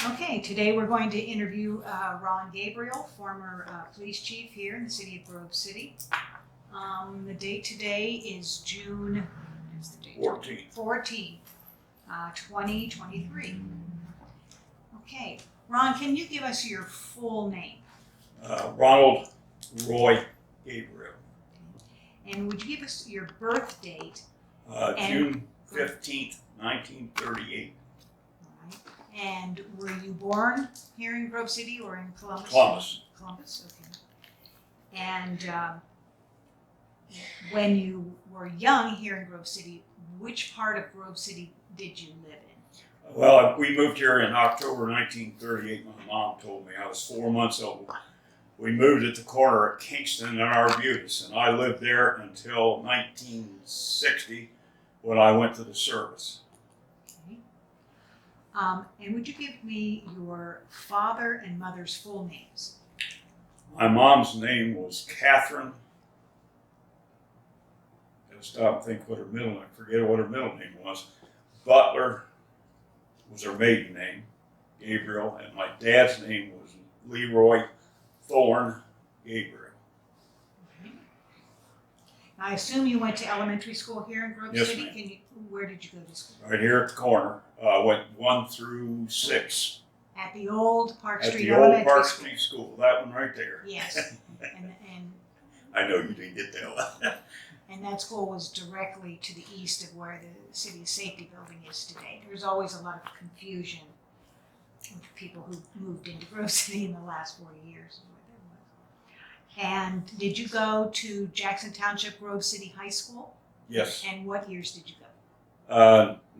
Okay, today we're going to interview Ron Gabriel, former police chief here in the city of Grove City. The date today is June 14th, 2023. Okay, Ron, can you give us your full name? Ronald Roy Gabriel. And would you give us your birth date? June 15th, 1938. All right. And were you born here in Grove City or in Columbus? Columbus, okay. And when you were young here in Grove City, which part of Grove City did you live in? Well, we moved here in October 1938. My mom told me I was 4 months old. We moved at the corner of Kingston and Arbutus, and I lived there until 1960 when I went to the service. Okay. And would you give me your father and mother's full names? My mom's name was Catherine. I'll stop and think what her middle name. Forget what her middle name was. Butler was her maiden name, Gabriel, and my dad's name was Leroy Thorne Gabriel. Okay. I assume you went to elementary school here in Grove Yes, City. ma'am. Where did you go to school? Right here at the corner. Went 1 through 6. At the old Park At Street the old Elementary Park School. Street School, that one right there. Yes, I know you didn't get that one. and that school was directly to the east of where the city's safety building is today. There's always a lot of confusion with people who moved into Grove City in the last 40 years. And did you go to Jackson Township Grove City High School? Yes. And what years did you go?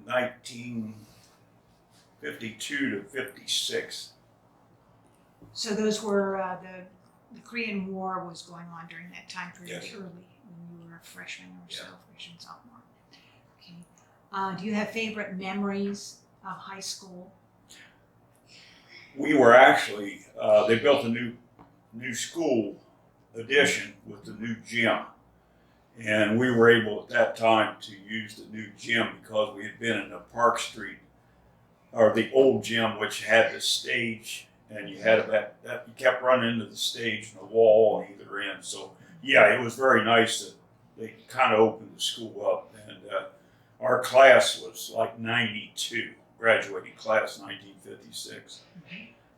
1952 to 56. So those were the Korean War was going on during that time period, Yes. early when you were a freshman or so, Yeah. freshman, sophomore. Okay. Do you have favorite memories of high school? We were actually, they built a new school addition with the new gym. And we were able at that time to use the new gym because we had been in the Park Street, or the old gym, which had the stage, and you had that you kept running into the stage and the wall on either end. So yeah, it was very nice that they kind of opened the school up. And our class was like 92, graduating class 1956.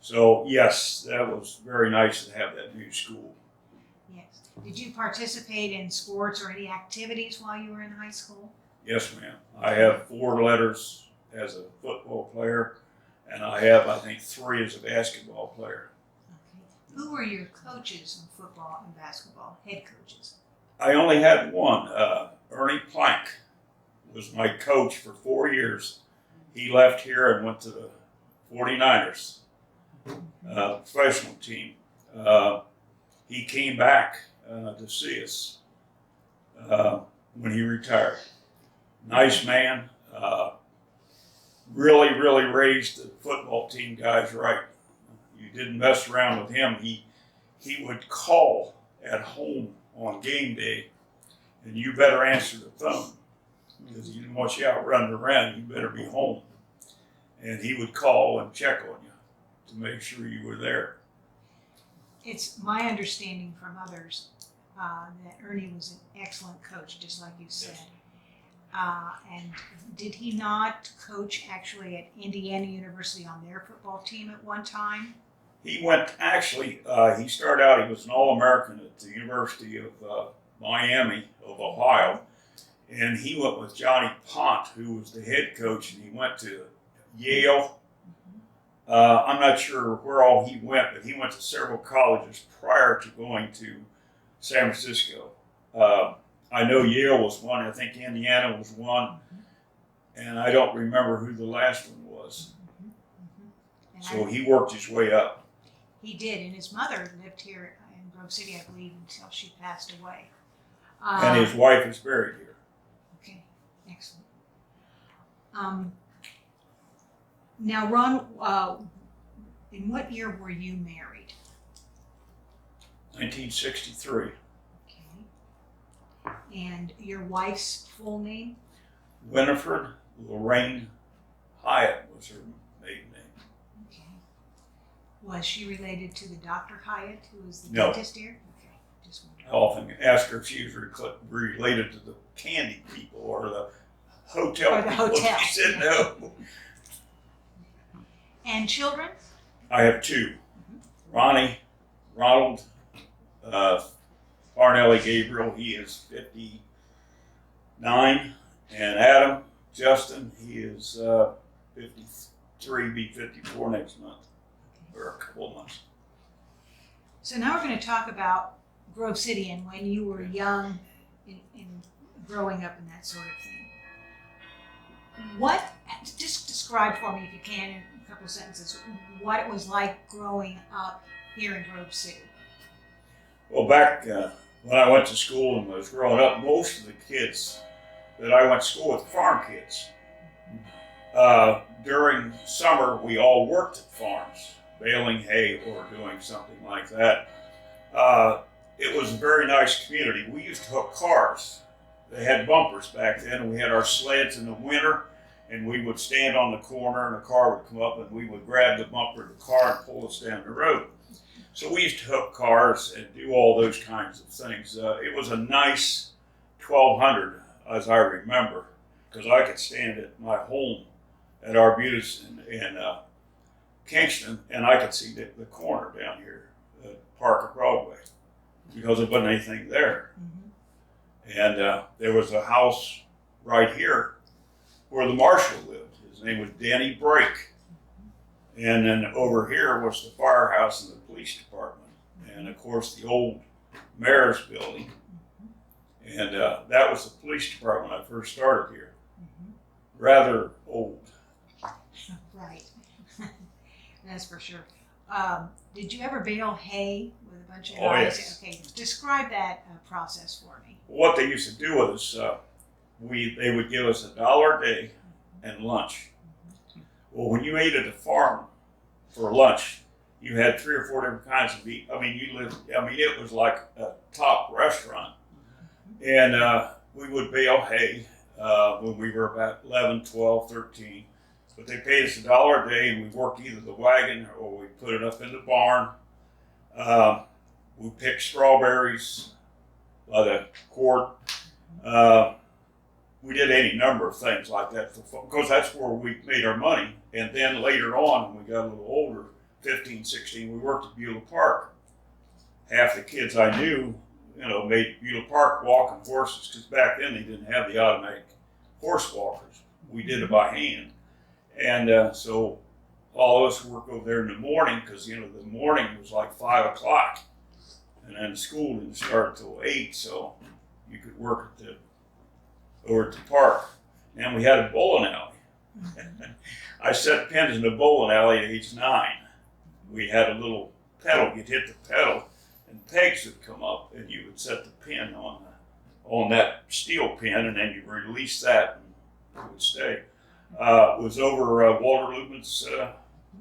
So yes, that was very nice to have that new school. Yes. Did you participate in sports or any activities while you were in high school? Yes, ma'am. I have 4 letters as a football player, and I have, I think, 3 as a basketball player. Okay. Who were your coaches in football and basketball, head coaches? I only had one. Ernie Plank was my coach for 4 years. He left here and went to the 49ers professional team. He came back to see us when he retired. Nice man. Really raised the football team guys right. You didn't mess around with him. He would call at home on game day, and you better answer the phone because he didn't want you out running around. You better be home. And he would call and check on you to make sure you were there. It's my understanding from others that Ernie was an excellent coach, just like you said. Yes. And did he not coach actually at Indiana University on their football team at one time? He went, actually, he started out, he was an All-American at the University of Miami of Ohio. And he went with Johnny Pont, who was the head coach, and he went to Yale. I'm not sure where all he went, but he went to several colleges prior to going to San Francisco. I know Yale was one, I think Indiana was one, and I don't remember who the last one was. So he worked his way up. He did, and his mother lived here in Grove City, I believe, until she passed away. And his wife is buried here. Okay, excellent. Now, Ron, in what year were you married? 1963. Okay. And your wife's full name? Winifred Lorraine Hyatt was her maiden name. Okay. Was she related to the Dr. Hyatt, who was the No. dentist here? Okay, just I wondering. often asked her if she was related to the candy people or the hotel Or the people. hotel. She said no. And children? I have two. Ronald Farnelli Gabriel, he is 59. And Adam Justin, he is 53, be 54 next month, or a couple of months. So now we're going to talk about Grove City and when you were young in growing up and that sort of thing. Just describe for me, if you can, in a couple of sentences, what it was like growing up here in Grove City. Well, back when I went to school and was growing up, most of the kids that I went to school with were farm kids. During summer, we all worked at farms, baling hay or doing something like that. It was a very nice community. We used to hook cars. They had bumpers back then, and we had our sleds in the winter, and we would stand on the corner, and a car would come up, and we would grab the bumper of the car and pull us down the road. So we used to hook cars and do all those kinds of things. It was a nice 1200, as I remember, because I could stand at my home at Arbutus in Kingston, and I could see the corner down here at Parker Broadway, because there wasn't anything there. And there was a house right here where the marshal lived. His name was Danny Brake. And then over here was the firehouse and the police department. And of course the old mayor's building. And that was the police department when I first started here. Rather old. Right. That's for sure. Did you ever bale hay with a bunch of Oh, guys? yes. Okay, describe that process for me. What they used to do with us, they would give us $1 a day and lunch. Well, when you ate at the farm for lunch, you had 3 or 4 different kinds of meat. It was like a top restaurant. And we would bale hay when we were about 11, 12, 13. But they paid us $1 a day, and we worked either the wagon or we put it up in the barn. We picked strawberries by the quart. We did any number of things like that because that's where we made our money. And then later on, when we got a little older, 15, 16, we worked at Beulah Park. Half the kids I knew, made Beulah Park walking horses, because back then they didn't have the automatic horse walkers. We did it by hand. And so all of us would work over there in the morning, because, the morning was like 5 o'clock. And then school didn't start till 8, so you could work over at the park. And we had a bowling alley. I set pins in the bowling alley at age 9. We had a little pedal. You'd hit the pedal, and pegs would come up, and you would set the pin on that steel pin, and then you release that, and it would stay. It was over Walter Lubeman's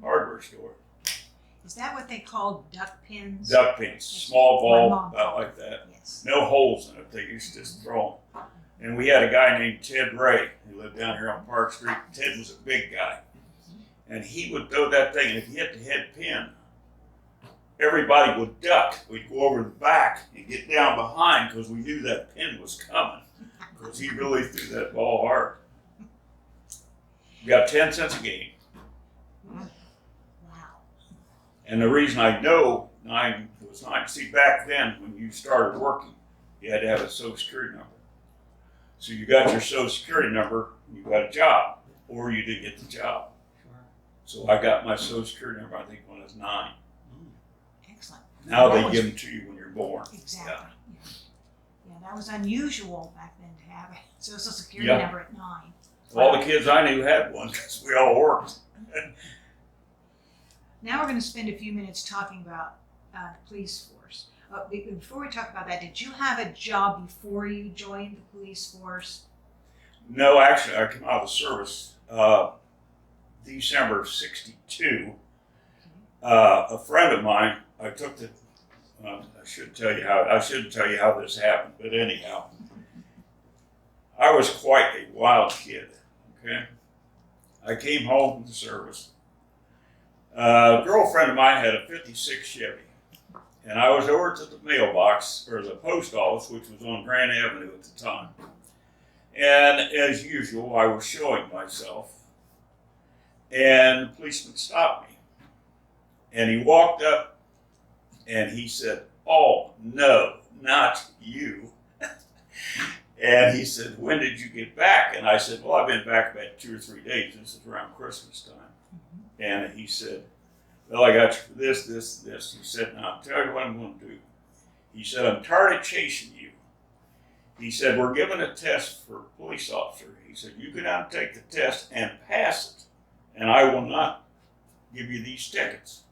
hardware store. Is that what they call duck pins? Duck pins, small ball, about like that. Yes. No holes in it. They used to just throw them. And we had a guy named Ted Ray who lived down here on Park Street. Ted was a big guy. And he would throw that thing, and if he hit the head pin, everybody would duck. We'd go over the back and get down behind, because we knew that pin was coming, because he really threw that ball hard. We got 10 cents a game. Wow. And the reason I know 9 was 9, see, back then when you started working, you had to have a Social Security number. So you got your Social Security number, and you got a job, or you didn't get the job. So I got my Social Security number, I think, when I was 9. Excellent. Now That they was- give them to you when you're born. Exactly. Yeah, that was unusual back then to have a Social Security Yeah. number at 9. All the kids I knew had one, because we all worked. Now we're going to spend a few minutes talking about the police force. Before we talk about that, did you have a job before you joined the police force? No, actually, I came out of the service December of '62. A friend of mine, I took the. I shouldn't tell you how this happened, but anyhow, I was quite a wild kid. Okay, I came home from the service, A girlfriend of mine had a 56 Chevy. And I was over to the mailbox, or the post office, which was on Grand Avenue at the time. And as usual, I was showing myself. And the policeman stopped me. And he walked up and he said, "Oh, no, not you." And he said, "When did you get back?" And I said, "Well, I've been back about 2 or 3 days. This is around Christmas time." And he said, "Well, I got you for this, this, this." He said, "Now, I'll tell you what I'm going to do." He said, "I'm tired of chasing you." He said, "We're giving a test for police officer." He said, "You go down and take the test and pass it, and I will not give you these tickets."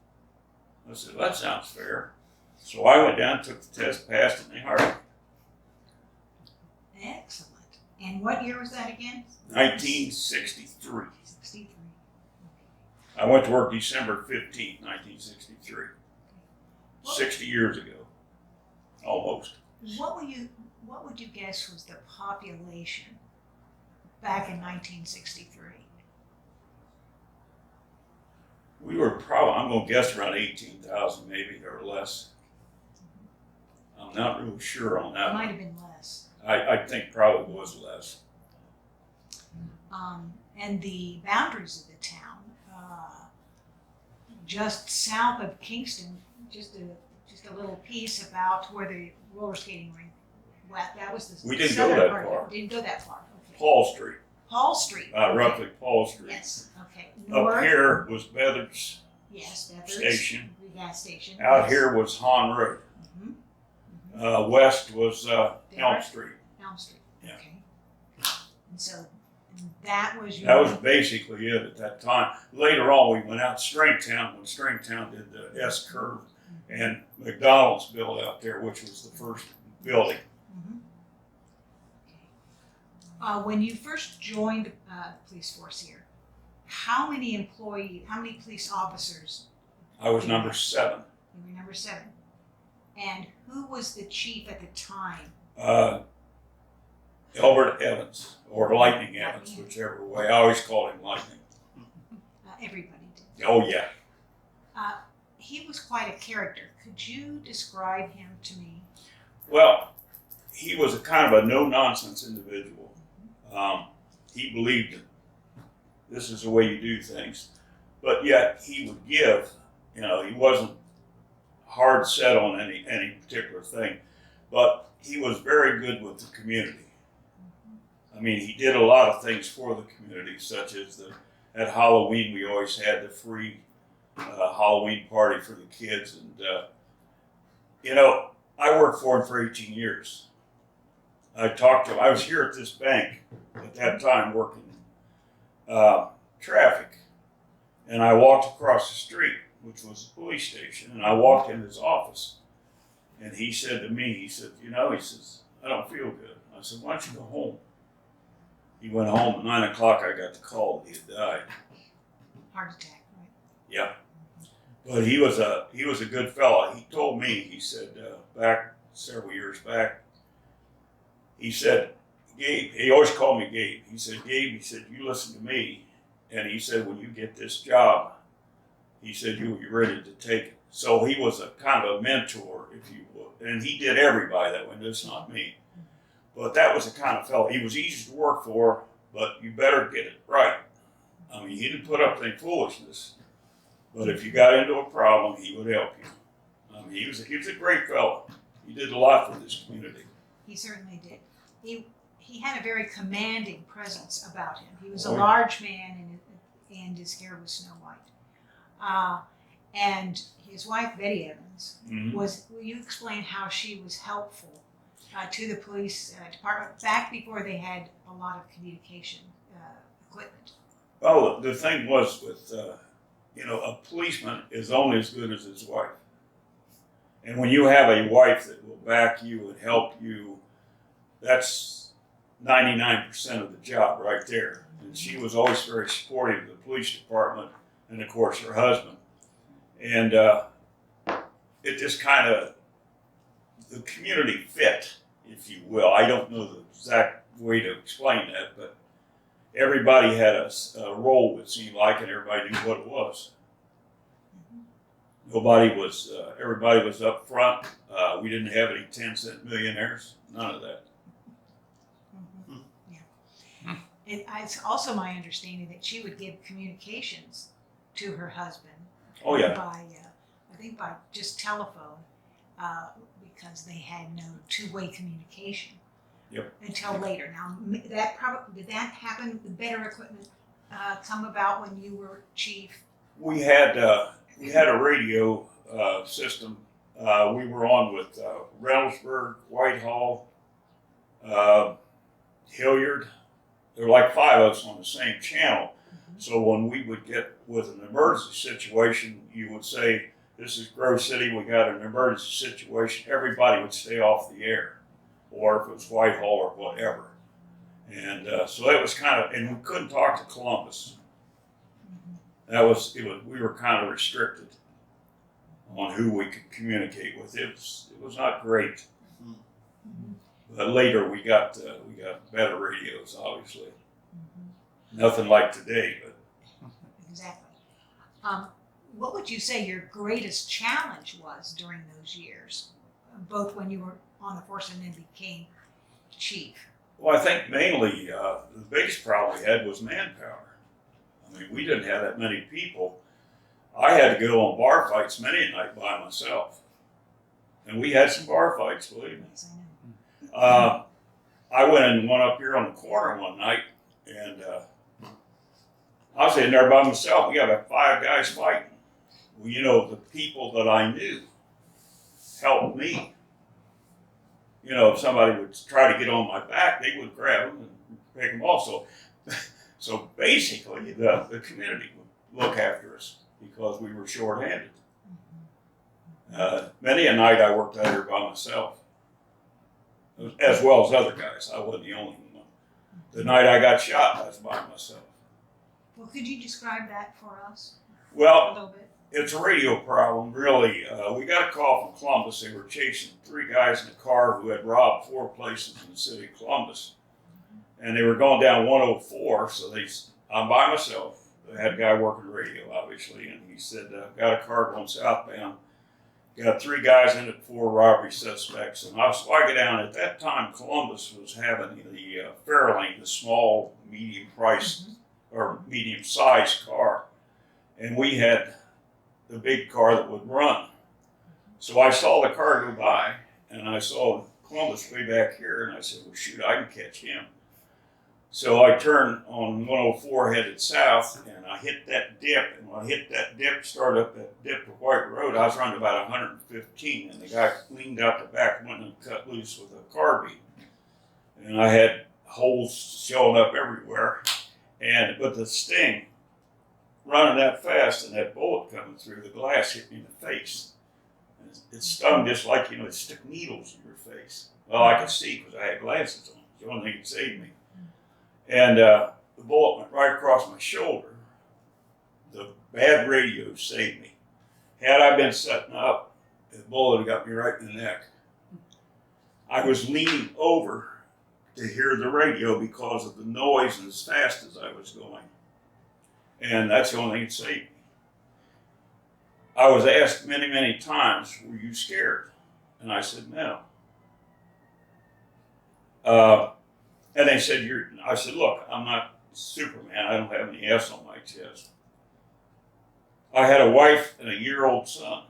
I said, "That sounds fair." So I went down, took the test, passed it, and they hired me. Excellent. And what year was that again? 1963. 63. I went to work December 15th, 1963. 60 years ago. Almost. What would you guess was the population back in 1963? We were probably, I'm going to guess around 18,000 maybe, or less. I'm not really sure on that It might one. have been less. I think probably was less. And the boundaries of the town, just south of Kingston, just a little piece about where the roller skating rink. Well, that was the We didn't go southern that part. far. Didn't go that far. Okay. Paul Street, Paul Street. roughly Paul Street. Yes. Okay. Up North. here was Beathard's Yes. Bedford's, Station. the gas station. Out yes. here was Han Road. Mhm. West was Elm There. Street. Elm Street. Yeah. Okay. And so that was your. That was basically it at that time. Later on, we went out to Stringtown when Stringtown did the S curve, and McDonald's built out there, which was the first building. Mhm. Okay. When you first joined the police force here, how many police officers? I was number 7. You were number 7. And who was the chief at the time? Albert Evans, or Lightning Evans, whichever way. I always called him Lightning. Everybody did. Oh, yeah. He was quite a character. Could you describe him to me? Well, he was a kind of a no-nonsense individual. He believed that this is the way you do things, but yet he would give. He wasn't hard set on any particular thing, but he was very good with the community. I mean, he did a lot of things for the community, such as at Halloween we always had the free Halloween party for the kids, and I worked for him for 18 years. I talked to him. I was here at this bank at that time working traffic, and I walked across the street, which was the police station, and I walked in his office, and he said to me, he said, "I don't feel good." I said, "Why don't you go home?" He went home at 9 o'clock. I got the call that he had died. Heart attack, right? Yeah. But he was a good fella. He told me, he said, back several years back, he said, "Gabe," he always called me Gabe. He said, "Gabe," he said, "you listen to me." And he said, "When you get this job," he said, "you'll be ready to take it." So he was a kind of a mentor, if you would. And he did everybody that way, just not me. But that was the kind of fellow. He was easy to work for, but you better get it right. I mean, he didn't put up with any foolishness. But if you got into a problem, he would help you. I mean, he was a great fellow. He did a lot for this community. He certainly did. He had a very commanding presence about him. He was a Oh, yeah. large man, and his hair was snow white. And his wife, Betty Evans, Mhm. will you explain how she was helpful to the police department back before they had a lot of communication equipment? Well, the thing was with, a policeman is only as good as his wife. And when you have a wife that will back you and help you, that's 99% of the job right there. And she was always very supportive of the police department and, of course, her husband. And it just kind of, the community fit, if you will. I don't know the exact way to explain that, but everybody had a role, it seemed like, and everybody knew what it was. Everybody was up front. We didn't have any 10-cent millionaires, none of that. Mhm. Yeah. It's also my understanding that she would give communications to her husband. Oh yeah. I think by just telephone, because they had no two-way communication. Yep. Until later. Now did that happen? The better equipment come about when you were chief? We had a radio system. We were on with Reynoldsburg, Whitehall, Hilliard. There were like 5 of us on the same channel. Mm-hmm. So when we would get with an emergency situation, you would say, "This is Grove City. We got an emergency situation." Everybody would stay off the air, or if it was Whitehall or whatever. And so that was kind of, and we couldn't talk to Columbus. Mm-hmm. We were kind of restricted on who we could communicate with. It was not great. Mm-hmm. But later we got better radios, obviously. Mm-hmm. Nothing like today, but Exactly. What would you say your greatest challenge was during those years, both when you were on the force and then became chief? well, I think mainly the biggest problem we had was manpower. I mean, we didn't have that many people. I had to go on bar fights many a night by myself, and we had some bar fights, believe me. Yes, I know. I went and went up here on the corner one night, and I was sitting there by myself. We got about 5 guys fighting. Well, you know, the people that I knew helped me. You know, if somebody would try to get on my back, they would grab them and pick them off. So basically, the community would look after us because we were short-handed. Many a night I worked out here by myself, as well as other guys. I wasn't the only one. The night I got shot, I was by myself. Well, could you describe that for us a Well, little bit? it's a radio problem, really. We got a call from Columbus. They were chasing 3 guys in a car who had robbed 4 places in the city of Columbus. And they were going down 104, so I'm by myself. I had a guy working radio, obviously, and he said, got a car going southbound. Got 3 guys in it, 4 robbery suspects. And so I get down. At that time, Columbus was having the Fairlane, the small, medium price or medium sized car. And we had the big car that would run. So I saw the car go by, and I saw Columbus way back here, and I said, well, shoot, I can catch him. So I turned on 104 headed south, and I hit that dip. And when I hit that dip, started up that dip to White Road, I was running about 115, and the guy leaned out the back window and cut loose with a carbine. And I had holes showing up everywhere. But the sting, running that fast and that bullet coming through, the glass hit me in the face. And it stung just like, it stick needles in your face. Well, I could see because I had glasses on. It's the only thing that saved me. And the bullet went right across my shoulder. The bad radio saved me. Had I been setting up, the bullet got me right in the neck. I was leaning over to hear the radio because of the noise and as fast as I was going. And that's the only thing that saved me. I was asked many, many times, were you scared? And I said, no. And they said, I said, look, I'm not Superman. I don't have any F's on my chest. I had a wife and a year-old son,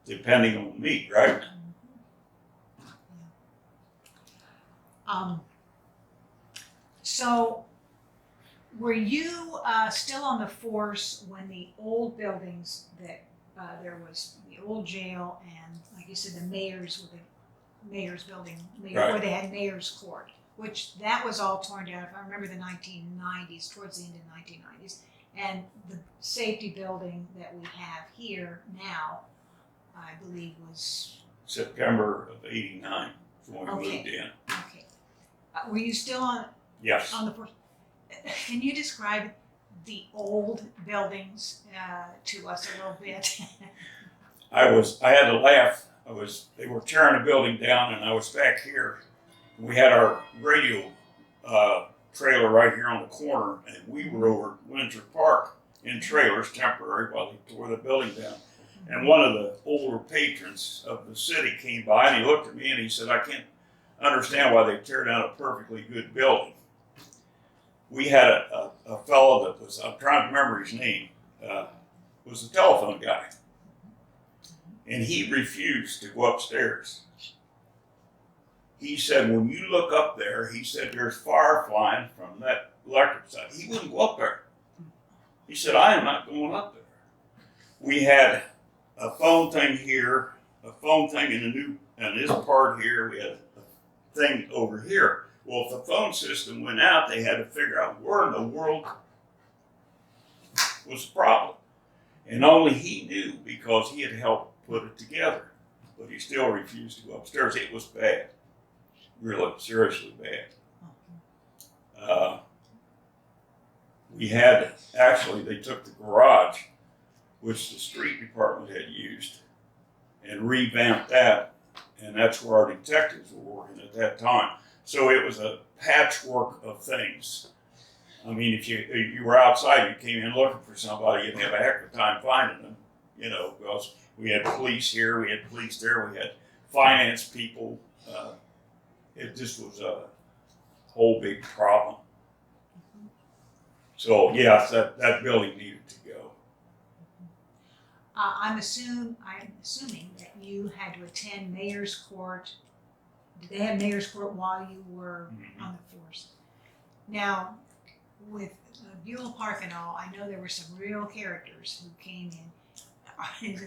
depending on me, right? So were you still on the force when the old buildings that there was the old jail and, like you said, the mayor's building, Right. where they had mayor's court, which that was all torn down, if I remember, the 1990s, towards the end of the 1990s. And the safety building that we have here now, I believe was... September of '89 is when we Okay. moved in. Okay. Were you still on Yes. the force? Can you describe the old buildings to us a little bit? I had to laugh. They were tearing the building down, and I was back here. We had our radio trailer right here on the corner, and we were over at Windsor Park. in trailers temporary while they tore the building down. And one of the older patrons of the city came by and he looked at me and he said, I can't understand why they tear down a perfectly good building. We had a fellow that was, I'm trying to remember his name, was a telephone guy. And he refused to go upstairs. He said, when you look up there, he said, there's fire flying from that electric side. He wouldn't go up there. He said, I am not going up there. We had a phone thing here, a phone thing in this part here, we had a thing over here. Well, if the phone system went out, they had to figure out where in the world was the problem. And only he knew because he had helped put it together. But he still refused to go upstairs. It was bad. Really, seriously bad. We had, actually, they took the garage, which the street department had used, and revamped that. And that's where our detectives were working at that time. So it was a patchwork of things. I mean, if you were outside, you came in looking for somebody, you'd have a heck of a time finding them, you know, because we had police here, we had police there, we had finance people. It just was a whole big problem. So, yes, that building needed to go. I'm assuming that you had to attend mayor's court. Did they have mayor's court while you were on the force? Now, with Beulah Park and all, I know there were some real characters who came in.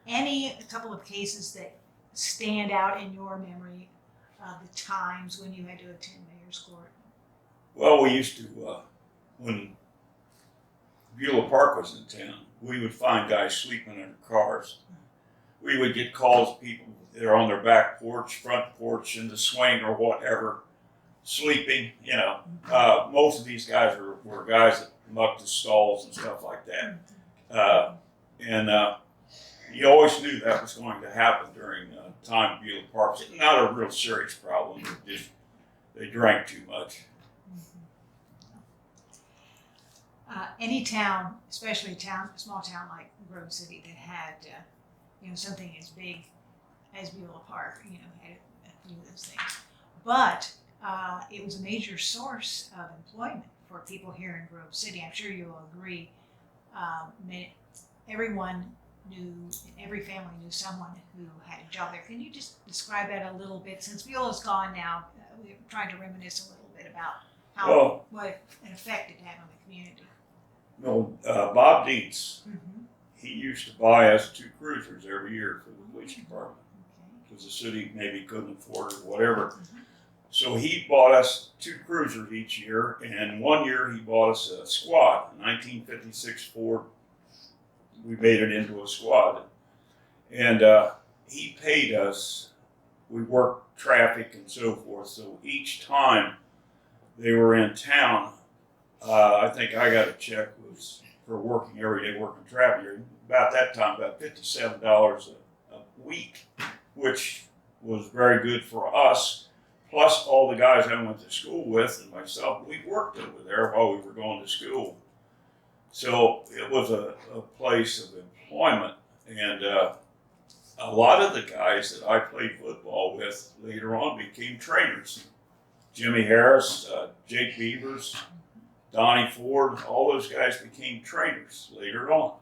A couple of cases that stand out in your memory of the times when you had to attend mayor's court? Well, we used to, when Beulah Park was in town, we would find guys sleeping in their cars. We would get calls, people that are on their back porch, front porch, in the swing or whatever, sleeping, you know. Most of these guys were guys that mucked the stalls and stuff like that. You always knew that was going to happen during time of Beulah Park. It's not a real serious problem, just they drank too much. Any town, especially a small town like Grove City that had, something as big as Beulah Park, had a few of those things. But it was a major source of employment for people here in Grove City. I'm sure you'll agree. Everyone knew, every family knew someone who had a job there. Can you just describe that a little bit? Since Beulah's gone now, we're trying to reminisce a little bit about what an effect it had on the community. No, Bob Dietz, he used to buy us 2 cruisers every year for the police department because the city maybe couldn't afford it or whatever. So he bought us 2 cruisers each year, and one year he bought us a squad, a 1956 Ford. We made it into a squad. And he paid us, we worked traffic and so forth, so each time they were in town, I think I got a check was for working every day, working traffic. About that time, about $57 a week, which was very good for us. Plus all the guys I went to school with and myself, we worked over there while we were going to school. So it was a place of employment. And a lot of the guys that I played football with later on became trainers. Jimmy Harris, Jake Beavers, Donnie Ford, all those guys became trainers later on.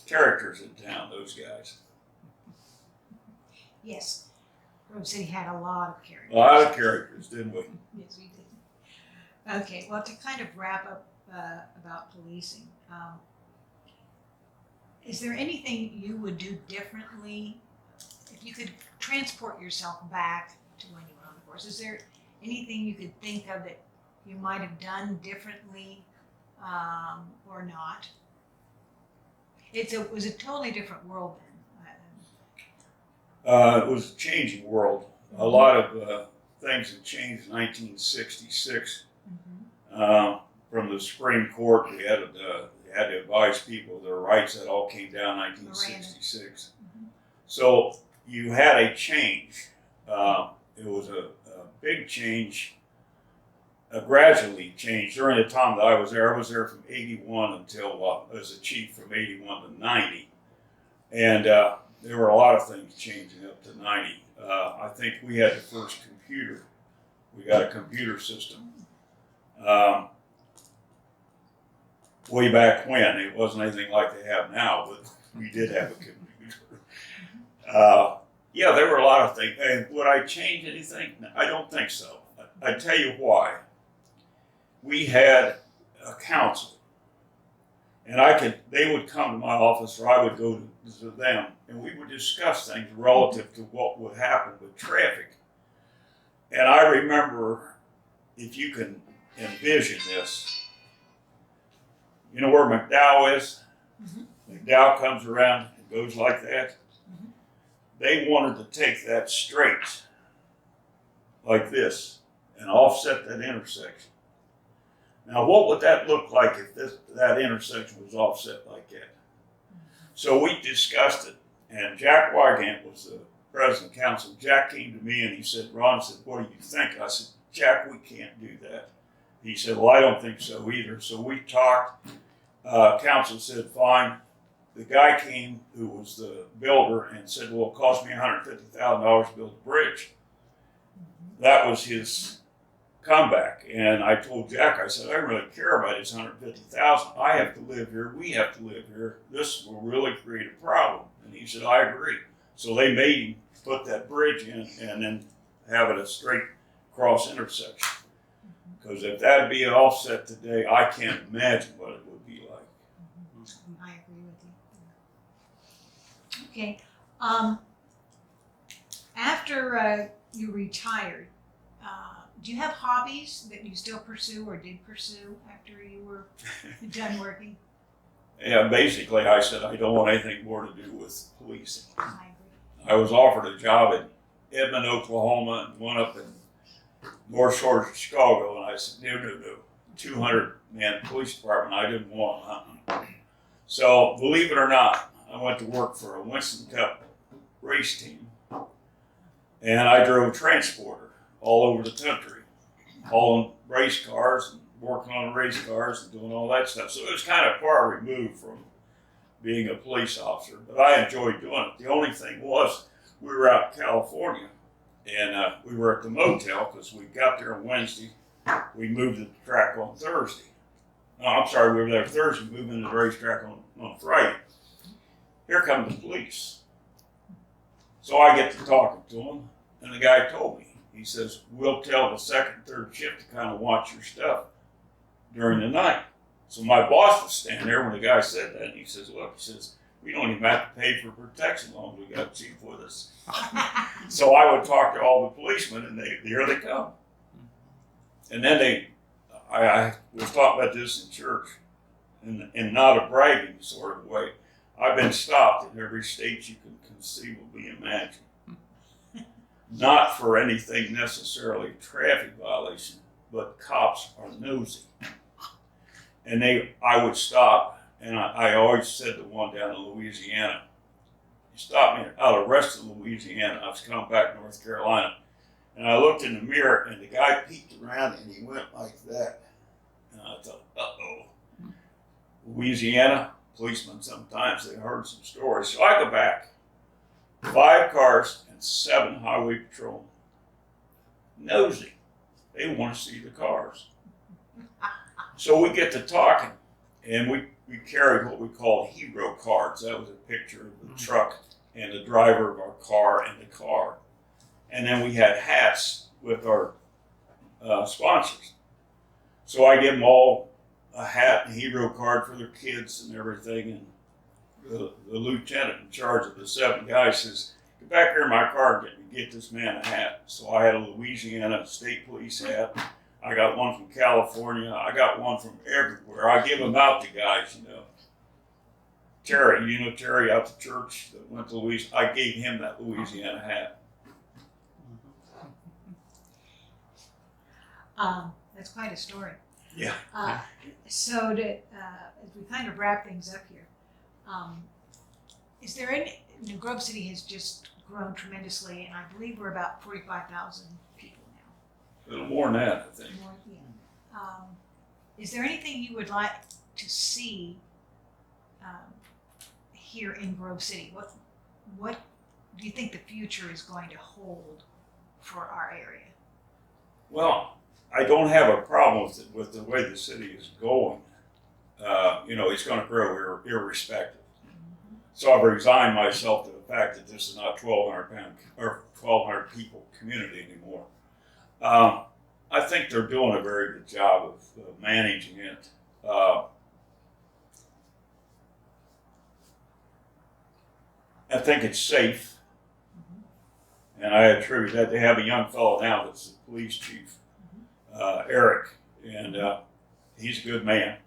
Characters in town, those guys. Yes, Grove City had a lot of characters. A lot of characters, didn't we? Yes, we did. Okay, well, to kind of wrap up about policing, is there anything you would do differently if you could transport yourself back to when you were on the force? Is there anything you could think of that you might have done differently or not? It was a totally different world then. It was a changing world. A lot of things had changed in 1966. From the Supreme Court, we had to advise people of their rights. That all came down in 1966. So you had a change. It was a big change gradually changed during the time that I was there. I was there from 81 until, as a chief from 81 to 90. And there were a lot of things changing up to 90. I think we had the first computer. We got a computer system. Way back when, it wasn't anything like they have now, but we did have a computer. Yeah, there were a lot of things. And would I change anything? I don't think so. I tell you why. We had a council, and they would come to my office, or I would go to them, and we would discuss things relative to what would happen with traffic. And I remember, if you can envision this, you know where McDowell is? Mm-hmm. McDowell comes around and goes like that. Mm-hmm. They wanted to take that straight, like this, and offset that intersection. Now, what would that look like if that intersection was offset like that? So we discussed it, and Jack Wygant was the president of the council. Jack came to me and he said, Ron, said, what do you think? I said, Jack, we can't do that. He said, well, I don't think so either. So we talked. Council said, fine. The guy came who was the builder and said, well, it cost me $150,000 to build a bridge. That was his comeback. And I told Jack, I said, I don't really care about his $150,000. I have to live here. We have to live here. This will really create a problem. And he said, I agree. So they made him put that bridge in and then have it a straight cross intersection. Because if that'd be an offset today, I can't imagine what it would be like. I agree with you. Okay. After you retired, do you have hobbies that you still pursue or did pursue after you were done working? Yeah, basically I said I don't want anything more to do with policing. I agree. I was offered a job in Edmond, Oklahoma, and one up in North Shore of Chicago, and I said, no. 200-man police department, I didn't want. So, believe it or not, I went to work for a Winston Cup race team, and I drove a transporter all over the country, hauling race cars and working on race cars and doing all that stuff. So it was kind of far removed from being a police officer, but I enjoyed doing it. The only thing was, we were out in California, and we were at the motel because we got there on Wednesday. We moved to the track on Thursday. No, I'm sorry, we were there Thursday, moved into the racetrack on Friday. Here come the police. So I get to talking to them, and the guy told me, he says, we'll tell the second, third shift to kind of watch your stuff during the night. So my boss was standing there when the guy said that, and he says, look, he says, we don't even have to pay for protection as long as we got a chief with us. So I would talk to all the policemen, and here they come. And then I was talking about this in church, in not a bragging sort of way. I've been stopped in every state you can conceivably imagine. Not for anything necessarily traffic violation, but cops are nosy. And I would stop, and I always said the one down in Louisiana, he stopped me out of rest of Louisiana. I was coming back to North Carolina, and I looked in the mirror, and the guy peeked around, and he went like that. And I thought, uh-oh. Louisiana, policemen, sometimes they heard some stories. So I go back, 5 cars and 7 highway patrolmen. Nosy. They want to see the cars. So we get to talking, and we carried what we called hero cards. That was a picture of the truck and the driver of our car and the car. And then we had hats with our sponsors. So I give them all a hat and hero card for their kids and everything. And the lieutenant in charge of the 7 guys says, get back here in my car and get this man a hat. So I had a Louisiana State Police hat. I got one from California. I got one from everywhere. I give them out to guys, you know. Terry, you know Terry out to church that went to Louisiana. I gave him that Louisiana hat. That's quite a story. Yeah. So as we kind of wrap things up here, is there any, Grove City has just grown tremendously, and I believe we're about 45,000 people now. A little more than that, I think. More, yeah. Is there anything you would like to see here in Grove City? What do you think the future is going to hold for our area? Well, I don't have a problem with the way the city is going. It's going to grow irrespective. So I've resigned myself to the fact that this is not 1,200 people community anymore. I think they're doing a very good job of managing it. I think it's safe, and I attribute that. They have a young fellow now that's the police chief, Eric, and he's a good man.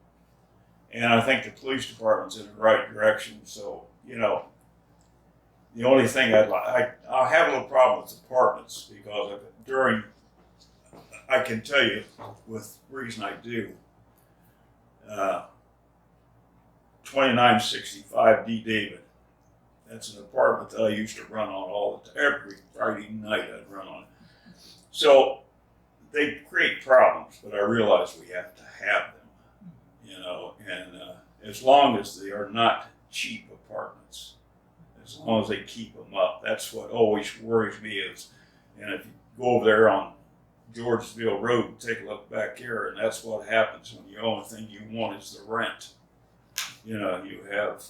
And I think the police department's in the right direction. So, the only thing I have a little problem with apartments because I can tell you with reason I do, 2965 D. David. That's an apartment that I used to run on every Friday night I'd run on. So they create problems, but I realize we have to have them, and as long as they are not cheap apartments, as long as they keep them up, that's what always worries me is, and if you go over there on Georgesville Road and take a look back here, and that's what happens when the only thing you want is the rent. You have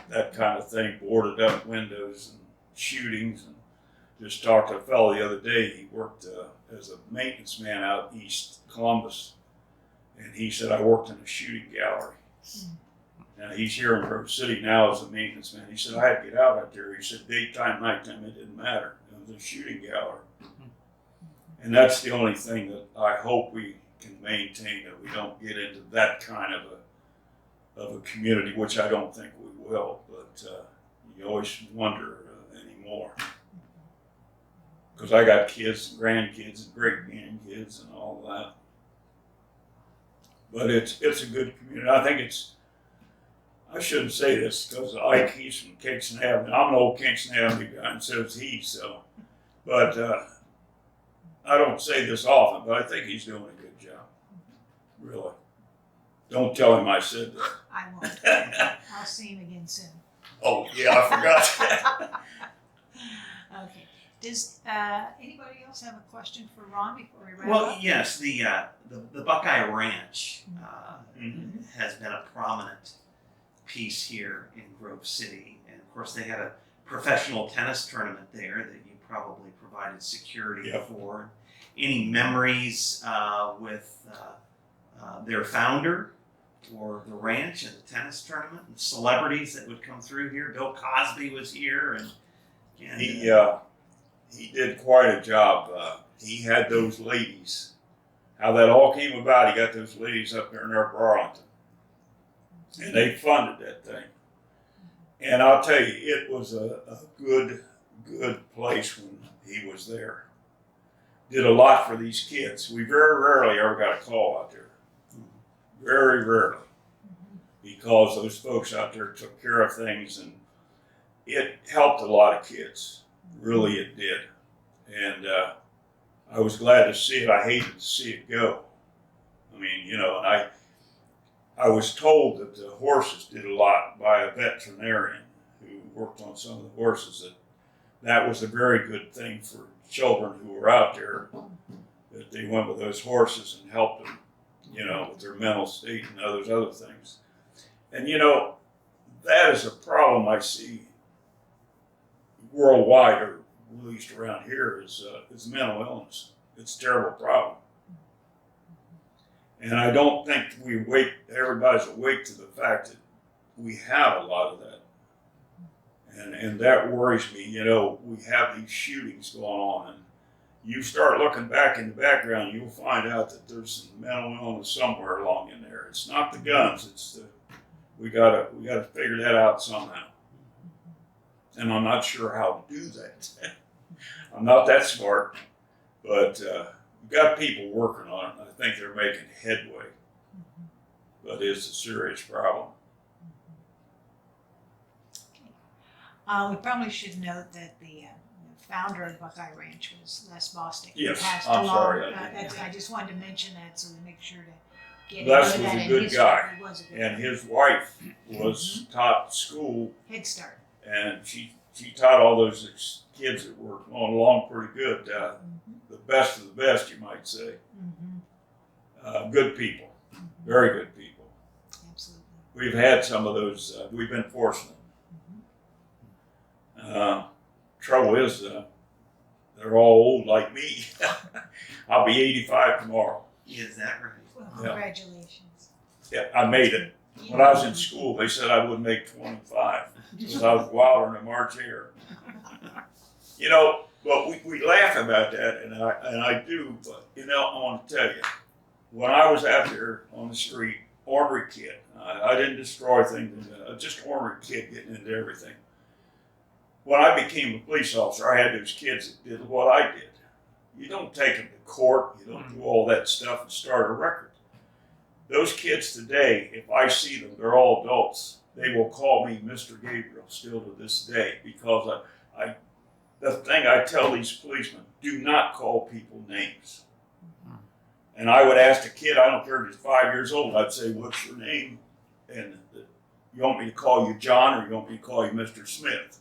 that kind of thing, boarded up windows and shootings. And just talked to a fellow the other day. He worked as a maintenance man out east Columbus, and he said, I worked in a shooting gallery. Now he's here in Grove City now as a maintenance man. He said, I had to get out there. He said, daytime, nighttime, it didn't matter. It was a shooting gallery. And that's the only thing that I hope we can maintain, that we don't get into that kind of a community, which I don't think we will, but you always wonder anymore. Because I got kids and grandkids and great-grandkids and all that. But it's a good community. I shouldn't say this because Ike, he's from Kingston Avenue. I'm an old Kingston Avenue guy, and so is he. But I don't say this often, but I think he's doing a good job. Really. Don't tell him I said that. I won't. I'll see him again soon. Oh, yeah, I forgot. Okay. Does anybody else have a question for Ron before we wrap Well, up? yes, the Buckeye Ranch has been a prominent piece here in Grove City, and of course they had a professional tennis tournament there that you probably provided security for. Any memories with their founder or the ranch and the tennis tournament and celebrities that would come through here? Bill Cosby was here, and he did quite a job. He had those ladies. How that all came about, he got those ladies up there in North Arlington. And they funded that thing. And I'll tell you, it was a good place when he was there. Did a lot for these kids. We very rarely ever got a call out there. Very rarely. Because those folks out there took care of things, and it helped a lot of kids. Really, it did. And I was glad to see it. I hated to see it go. I mean, and I was told that the horses did a lot by a veterinarian who worked on some of the horses, that was a very good thing for children who were out there, that they went with those horses and helped them, with their mental state and those other things. And, that is a problem I see worldwide, or at least around here, is mental illness. It's a terrible problem. And I don't think everybody's awake to the fact that we have a lot of that. And that worries me. We have these shootings going on, and you start looking back in the background, you'll find out that there's some mental illness somewhere along in there. It's not the guns, we gotta figure that out somehow. And I'm not sure how to do that. I'm not that smart, but we've got people working on it, and I think they're making headway. But it's a serious problem. We probably should note that the founder of Buckeye Ranch was Les Bostic. Yes, Passed I'm along. sorry. I just wanted to mention that so we make sure to get Les into was that a in good history. guy. He was a good And guy. his wife was taught school, Head Start. and she taught all those kids that were going along pretty good. The best of the best, you might say. Good people, very good people. Absolutely. We've had some of those. We've been fortunate. Trouble is, they're all old like me. I'll be 85 tomorrow. Is that right? Well, Yeah. congratulations. Yeah, I made it. When I was in school, they said I wouldn't make 25 because I was wilder than a March hare. You know, but we laugh about that, and I do. But you know, I want to tell you, when I was out there on the street, ornery kid. I didn't destroy things. Just ornery kid getting into everything. When I became a police officer, I had those kids that did what I did. You don't take them to court. You don't do all that stuff and start a record. Those kids today, if I see them, they're all adults. They will call me Mr. Gabriel still to this day because the thing I tell these policemen, do not call people names. And I would ask a kid, I don't care if he's 5 years old, I'd say, what's your name? And you want me to call you John or you want me to call you Mr. Smith?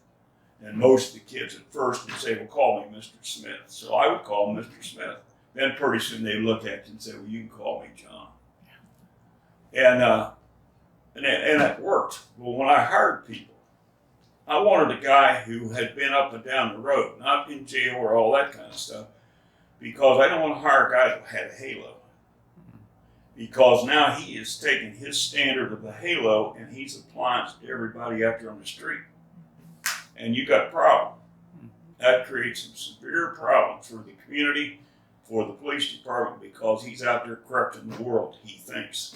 And most of the kids at first would say, well, call me Mr. Smith. So I would call him Mr. Smith. Then pretty soon they'd look at you and say, well, you can call me John. And it worked. Well, when I hired people, I wanted a guy who had been up and down the road, not in jail or all that kind of stuff, because I don't want to hire a guy that had a halo. Because now he is taking his standard of the halo and he's applying it to everybody out there on the street. And you got a problem. That creates some severe problems for the community, for the police department, because he's out there corrupting the world, he thinks.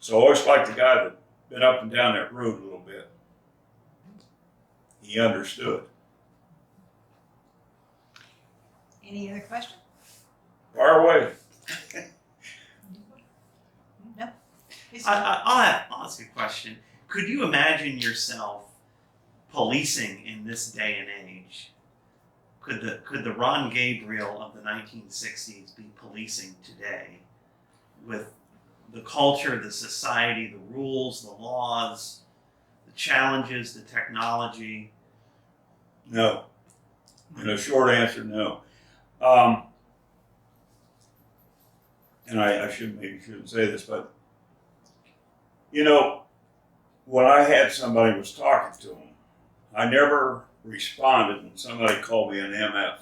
So I always liked the guy that been up and down that road a little bit. He understood. Any other questions? Fire away. No. I'll ask a question. Could you imagine yourself policing in this day and age? Could the Ron Gabriel of the 1960s be policing today with the culture, the society, the rules, the laws, the challenges, the technology? No. And a short answer, no. And I shouldn't say this, but you know, when I had somebody was talking to them, I never responded when somebody called me an MF.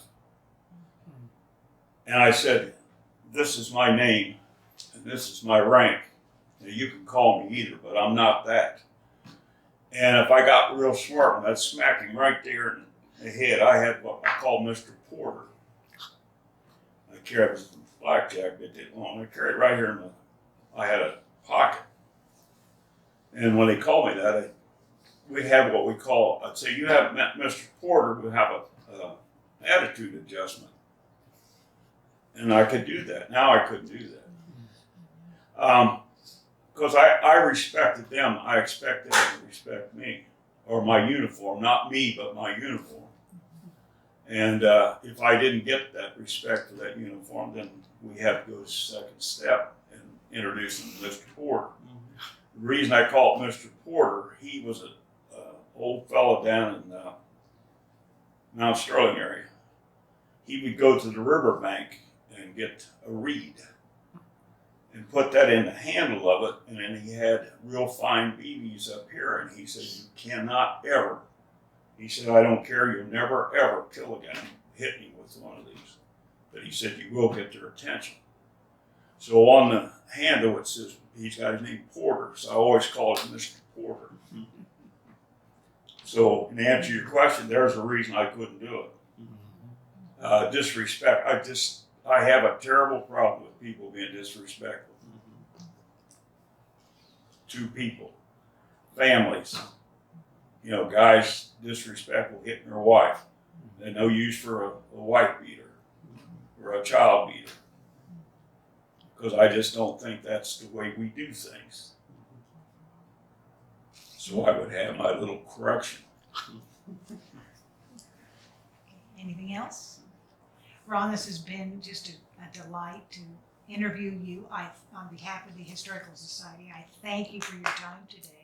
And I said, this is my name and this is my rank. Now, you can call me either, but I'm not that. And if I got real smart, and I'd smack him right there in the head, I had what I call Mr. Porter. I carried a blackjack bit that long. I carried it right here I had a pocket. And when they called me that, we have what we call, I'd say, you have met Mr. Porter, we have a attitude adjustment. And I could do that. Now I couldn't do that. Because I respected them, I expect them to respect me, or my uniform, not me, but my uniform. And if I didn't get that respect for that uniform, then we have to go to the second step and introduce him to Mr. Porter. The reason I call it Mr. Porter, he was an old fellow down in Mount Sterling area. He would go to the riverbank and get a reed and put that in the handle of it, and then he had real fine BBs up here, and he said, you cannot ever, he said, I don't care, you'll never ever kill a guy, hit me with one of these. But he said, you will get their attention. So on the handle it says, he's got his name Porter, so I always called him Mr. Porter. So in answer to your question, there's a reason I couldn't do it. Disrespect, I have a terrible problem with people being disrespectful. To people, families, you know, guys disrespectful hitting their wife. They're no use for a wife beater or a child beater. Because I just don't think that's the way we do things. So I would have my little correction. Anything else? Ron, this has been just a delight to interview you. On behalf of the Historical Society, I thank you for your time today.